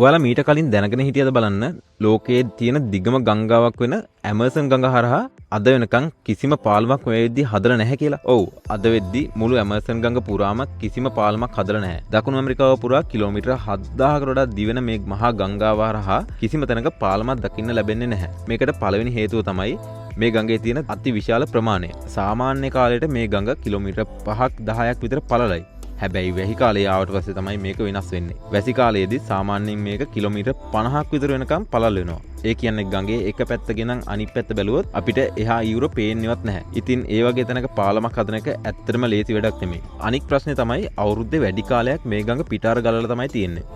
ඔයාලා මීට කලින් දැනගෙන හිටියද බලන්න ලෝකයේ තියෙන දිගම ගංගාවක් වෙන ඇමර්සන් ගඟ හරහා අද වෙනකන් කිසිම පාලමක් මේ වෙද්දි හදලා නැහැ කියලා. ඔව් අද වෙද්දි මුළු ඇමර්සන් ගඟ පුරාම කිසිම පාලමක් හදලා නැහැ. දකුණු ඇමරිකාව පුරා කිලෝමීටර් 7000කට වඩා දිවෙන මේ මහා ගංගාව හරහා කිසිම තැනක පාලමක් දකින්න ලැබෙන්නේ නැහැ. මේකට පළවෙනි හේතුව තමයි මේ ගඟේ තියෙන අති විශාල ප්‍රමාණය. සාමාන්‍ය කාලයට මේ ගඟ කිලෝමීටර් 5ක් 10ක් විතර පළලයි. හැබැයි වැහි කාලේ ආවට පස්සේ තමයි මේක වෙනස් වෙන්නේ. වැසි කාලයේදී සාමාන්‍යයෙන් මේක කිලෝමීටර් 50ක් විතර වෙනකම් පළල් වෙනවා. ඒ කියන්නේ ගඟේ එක පැත්තකින් අනිත් පැත්ත බැලුවොත් අපිට එහා ඊවුර පේන්නේවත් නැහැ. ඉතින් ඒ වගේ තැනක පාලමක් හදන එක ඇත්තටම ලේසි වැඩක් නෙමෙයි. අනික් ප්‍රශ්නේ තමයි අවුරුද්දේ වැඩි කාලයක් මේ ගඟ පිටාර ගලලා තමයි තියෙන්නේ.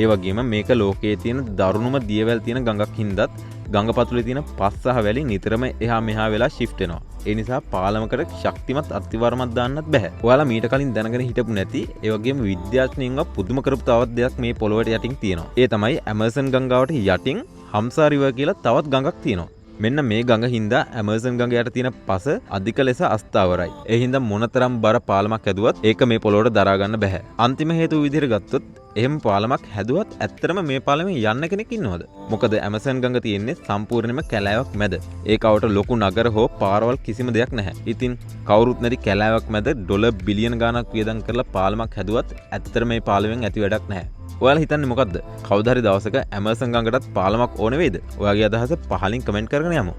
ඒ වගේම මේක ලෝකයේ තියෙන දරුණුම දියවැල් තියෙන ගඟක් හින්දාත් ගඟපතුලේ තියෙන පස් සහ වැලි නිතරම එහා මෙහා වෙලා shift වෙනවා. ඒ නිසා පාලමකට ශක්තිමත් අත්තිවරමක් දාන්නත් බෑ. ඔයාලා මීට කලින් දැනගෙන හිටපු නැති ඒ වගේම විද්‍යාඥයින්ව පුදුම කරපු තවත් දෙයක් මේ පොළොවට යටින් තියෙනවා. ඒ තමයි ඇමර්සන් ගංගාවට යටින් හම්සා රිවර් කියලා තවත් ගඟක් තියෙනවා. මෙන්න මේ ගඟ හින්දා ඇමර්සන් ගඟ යට තියෙන පස අධික ලෙස අස්ථාවරයි. ඒ හින්දා මොනතරම් බර පාලමක් හැදුවත් ඒක මේ පොළොවට දරා ගන්න බෑ. අන්තිම හේතුව විදිහට ගත්තොත් එහෙම පාලමක් හැදුවත් ඇත්තටම මේ පාලමේ යන්න කෙනෙක් ඉන්නවද? මොකද ඇමර්සන් ගඟ තියෙන්නේ සම්පූර්ණයෙන්ම කැලෑවක් මැද. ඒකවට ලොකු නගර හෝ පාරවල් කිසිම දෙයක් නැහැ. ඉතින් කවුරුත් නැති කැලෑවක් මැද ඩොලර් බිලියන ගාණක් වියදම් කරලා පාලමක් හැදුවත් ඇත්තටම මේ පාලමෙන් ඇති වැඩක් නැහැ. ඔයාලා හිතන්නේ මොකද්ද? කවදා හරි දවසක ඇමර්සන් ගඟටත් පාලමක් ඕන වේද? ඔයාගේ අදහස පහලින් කමෙන්ට් කරගෙන යමු.